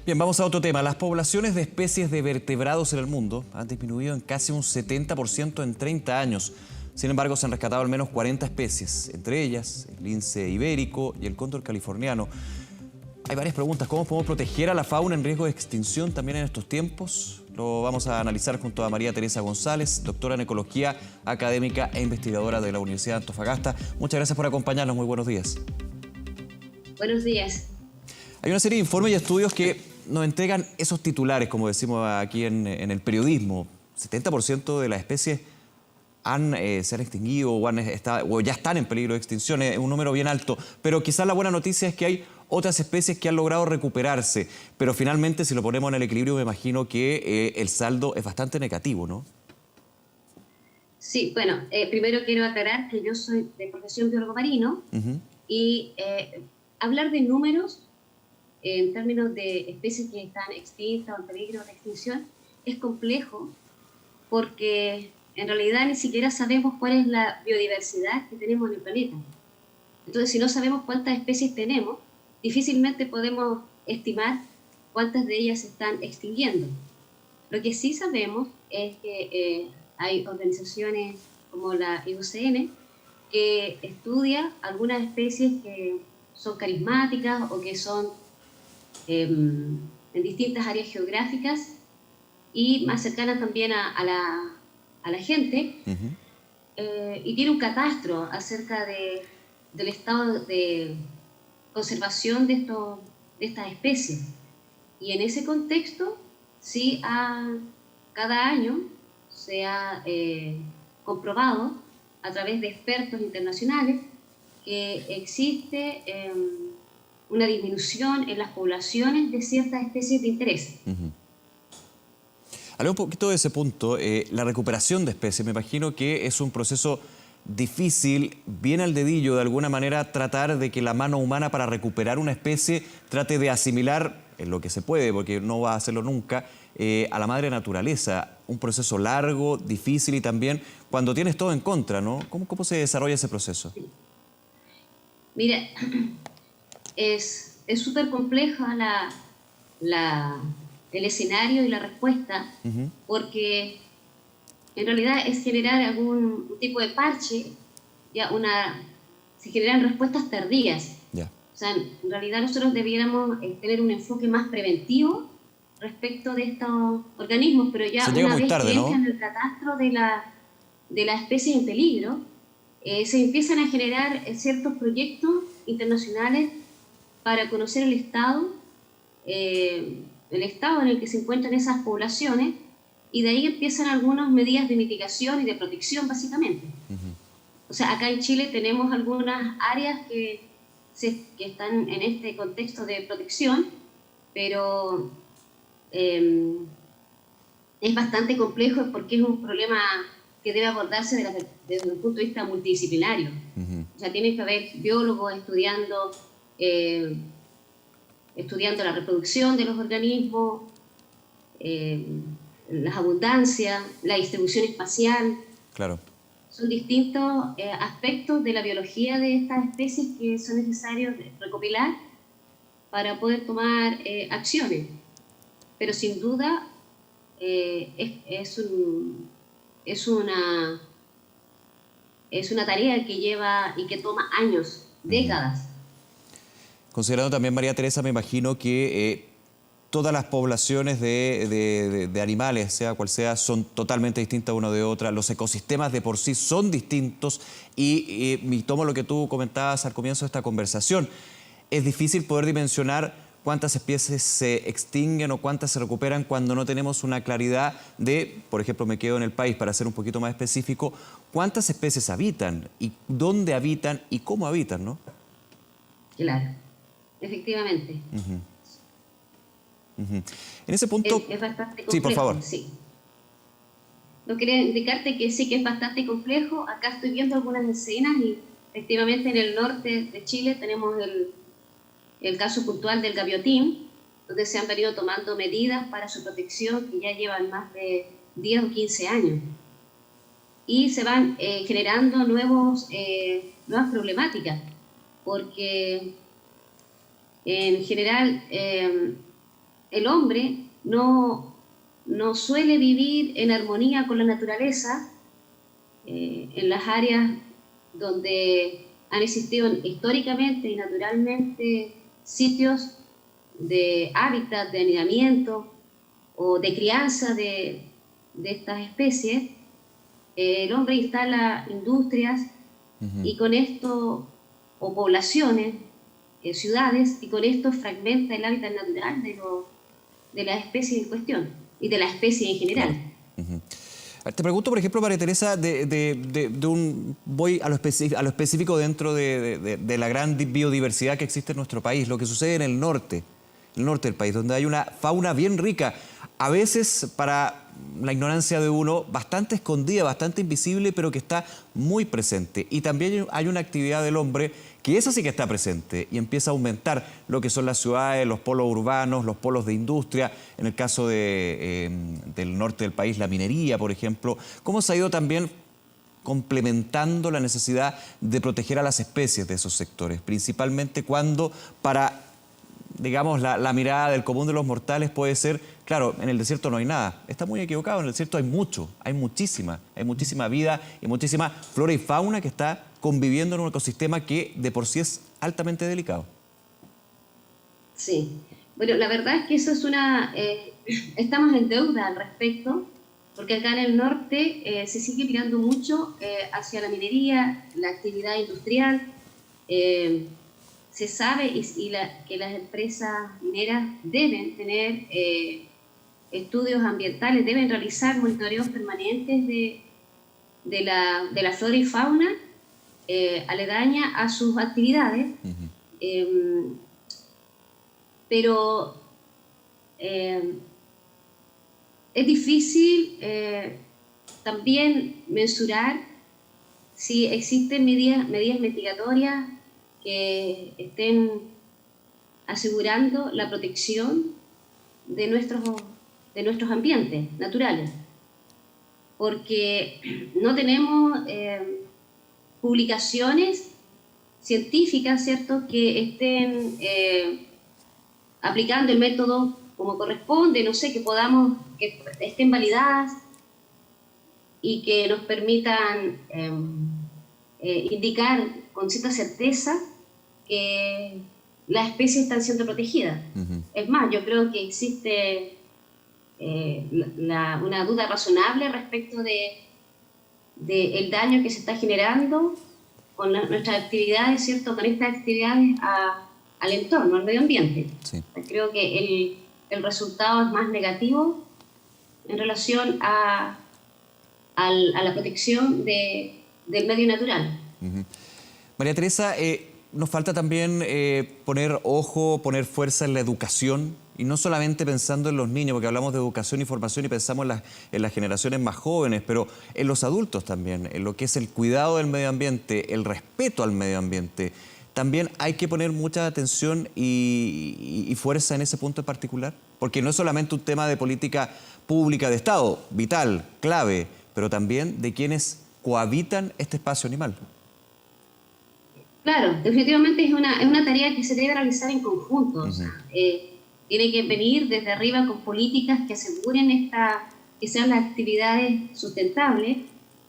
Bien, vamos a otro tema. Las poblaciones de especies de vertebrados en el mundo han disminuido en casi un 70% en 30 años. Sin embargo, se han rescatado al menos 40 especies, entre ellas el lince ibérico y el cóndor californiano. Hay varias preguntas. ¿Cómo podemos proteger a la fauna en riesgo de extinción también en estos tiempos? Lo vamos a analizar junto a María Teresa González, doctora en ecología, académica e investigadora de la Universidad de Antofagasta. Muchas gracias por acompañarnos. Muy buenos días. Buenos días. Hay una serie de informes y estudios que nos entregan esos titulares, como decimos aquí en el periodismo. 70% de las especies se han extinguido o ya están en peligro de extinción. Es un número bien alto. Pero quizás la buena noticia es que hay otras especies que han logrado recuperarse. Pero finalmente, si lo ponemos en el equilibrio, me imagino que el saldo es bastante negativo, ¿no? Sí, bueno, primero quiero aclarar que yo soy de profesión biólogo marino y hablar de números en términos de especies que están extintas o en peligro de extinción es complejo porque en realidad ni siquiera sabemos cuál es la biodiversidad que tenemos en el planeta. Entonces, si no sabemos cuántas especies tenemos, difícilmente podemos estimar cuántas de ellas se están extinguiendo. Lo que sí sabemos es que hay organizaciones como la IUCN que estudia algunas especies que son carismáticas o que son en distintas áreas geográficas y más cercanas también a la gente, y tiene un catastro acerca del estado de conservación de estas especies. Y en ese contexto, sí, cada año se ha comprobado a través de expertos internacionales que existe una disminución en las poblaciones de ciertas especies de interés. Hablemos un poquito de ese punto, la recuperación de especies. Me imagino que es un proceso difícil, bien al dedillo, de alguna manera tratar de que la mano humana para recuperar una especie trate de asimilar, en lo que se puede, porque no va a hacerlo nunca, a la madre naturaleza. Un proceso largo, difícil y también cuando tienes todo en contra, ¿no? ¿Cómo se desarrolla ese proceso? Mira, es súper compleja el escenario y la respuesta, porque en realidad es generar algún tipo de parche, se generan respuestas tardías. O sea, en realidad nosotros debiéramos tener un enfoque más preventivo respecto de estos organismos, pero ya una vez que entran en el catastro de la especie en peligro, se empiezan a generar ciertos proyectos internacionales para conocer el estado en el que se encuentran esas poblaciones, y de ahí empiezan algunas medidas de mitigación y de protección, básicamente. O sea, acá en Chile tenemos algunas áreas que están en este contexto de protección, pero es bastante complejo porque es un problema que debe abordarse desde un punto de vista multidisciplinario. O sea, tiene que haber biólogos estudiando la reproducción de los organismos, las abundancias, la distribución espacial. Claro. Son distintos aspectos de la biología de estas especies que son necesarios recopilar para poder tomar acciones. Pero sin duda es una tarea que lleva y que toma años, décadas. Considerando también, María Teresa, me imagino que todas las poblaciones de animales, sea cual sea, son totalmente distintas una de otra. Los ecosistemas de por sí son distintos y tomo lo que tú comentabas al comienzo de esta conversación. Es difícil poder dimensionar cuántas especies se extinguen o cuántas se recuperan cuando no tenemos una claridad de, por ejemplo, me quedo en el país para ser un poquito más específico, cuántas especies habitan y dónde habitan y cómo habitan, ¿no? Claro, efectivamente. En ese punto... Es bastante complejo. Sí, por favor. Sí. No quería indicarte que sí que es bastante complejo. Acá estoy viendo algunas escenas y efectivamente en el norte de Chile tenemos el caso puntual del gaviotín, donde se han venido tomando medidas para su protección que ya llevan más de 10 o 15 años. Y se van generando nuevas problemáticas, porque en general el hombre no suele vivir en armonía con la naturaleza en las áreas donde han existido históricamente y naturalmente sitios de hábitat, de anidamiento o de crianza de estas especies. El hombre instala industrias y con esto, o poblaciones, ciudades, y con esto fragmenta el hábitat natural de la especie en cuestión y de la especie en general. Claro. Te pregunto, por ejemplo, María Teresa, voy a lo específico dentro de la gran biodiversidad que existe en nuestro país, lo que sucede en el norte del país, donde hay una fauna bien rica, a veces para la ignorancia de uno, bastante escondida, bastante invisible, pero que está muy presente. Y también hay una actividad del hombre que esa sí que está presente y empieza a aumentar lo que son las ciudades, los polos urbanos, los polos de industria, en el caso del norte del país, la minería, por ejemplo. ¿Cómo se ha ido también complementando la necesidad de proteger a las especies de esos sectores? Principalmente cuando para, digamos, la mirada del común de los mortales puede ser, claro, en el desierto no hay nada. Está muy equivocado, en el desierto hay mucho, hay muchísima vida y muchísima flora y fauna que está conviviendo en un ecosistema que de por sí es altamente delicado. Sí, bueno, la verdad es que eso es estamos en deuda al respecto, porque acá en el norte se sigue mirando mucho hacia la minería, la actividad industrial. Se sabe que las empresas mineras deben tener estudios ambientales, deben realizar monitoreos permanentes de la flora y fauna aledaña a sus actividades. Pero es difícil también mensurar si existen medidas mitigatorias que estén asegurando la protección de nuestros ambientes naturales. Porque no tenemos publicaciones científicas, ¿cierto?, que estén aplicando el método como corresponde, no sé, que estén validadas y que nos permitan indicar con cierta certeza que las especies están siendo protegidas. Es más, yo creo que existe una duda razonable respecto del daño que se está generando con nuestras actividades, ¿cierto?, con estas actividades al entorno, al medio ambiente. Sí. Creo que el resultado es más negativo en relación a la protección del medio natural. María Teresa, nos falta también poner ojo, poner fuerza en la educación, y no solamente pensando en los niños, porque hablamos de educación y formación y pensamos en las generaciones más jóvenes, pero en los adultos también, en lo que es el cuidado del medio ambiente, el respeto al medio ambiente. También hay que poner mucha atención y fuerza en ese punto en particular, porque no es solamente un tema de política pública de Estado, vital, clave, pero también de quienes cohabitan este espacio animal. Claro, definitivamente es una tarea que se debe realizar en conjunto. O sea, tiene que venir desde arriba con políticas que aseguren que sean las actividades sustentables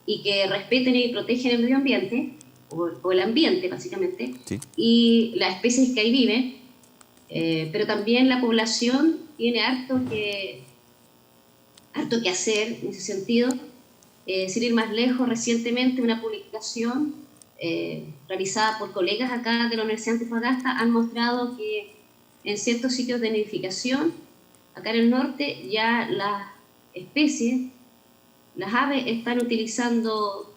y que respeten y protegen el medio ambiente, o el ambiente básicamente, sí, y las especies que ahí viven, pero también la población tiene harto que hacer en ese sentido. Sin ir más lejos, recientemente una publicación realizada por colegas acá de la Universidad de Antofagasta han mostrado que en ciertos sitios de nidificación, acá en el norte, ya las especies, las aves están utilizando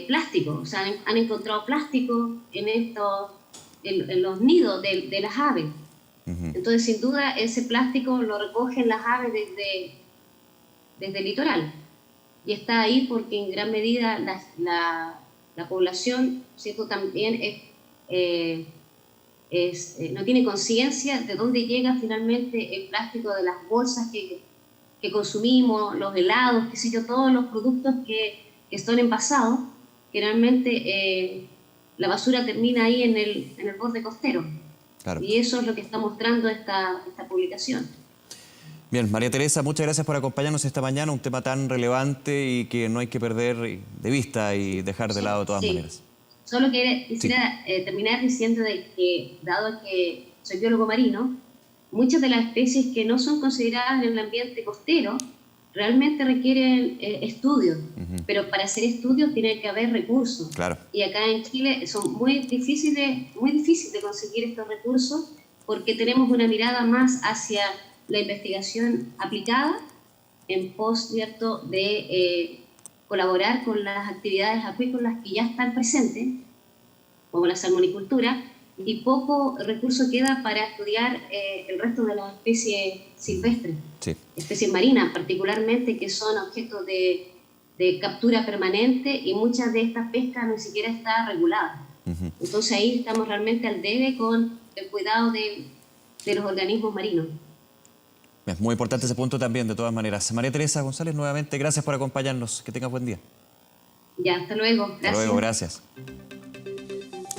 plástico, o sea, han encontrado plástico en los nidos de las aves. Entonces, sin duda, ese plástico lo recogen las aves desde el litoral. Y está ahí porque en gran medida la población, ¿cierto?, también no tiene conciencia de dónde llega finalmente el plástico de las bolsas que consumimos, los helados, qué sé yo, todos los productos que están envasados. Generalmente la basura termina ahí en el borde costero. Claro. Y eso es lo que está mostrando esta publicación. Bien, María Teresa, muchas gracias por acompañarnos esta mañana, un tema tan relevante y que no hay que perder de vista y dejar de lado de todas Sí. maneras. Solo Sí, quisiera terminar diciendo de que, dado que soy biólogo marino, muchas de las especies que no son consideradas en el ambiente costero realmente requieren estudios, pero para hacer estudios tiene que haber recursos. claro. Y acá en Chile son muy difícil de conseguir estos recursos porque tenemos una mirada más hacia la investigación aplicada en pos, ¿cierto?, de colaborar con las actividades acuícolas que ya están presentes, como la salmonicultura, y poco recurso queda para estudiar el resto de las especies silvestres, Sí. especies marinas particularmente, que son objetos de captura permanente y muchas de estas pescas ni siquiera está regulada. Entonces ahí estamos realmente al debe con el cuidado de los organismos marinos. Es muy importante ese punto también, de todas maneras. María Teresa González, nuevamente, gracias por acompañarnos. Que tengas buen día. Ya, hasta luego. Hasta Gracias. luego, gracias.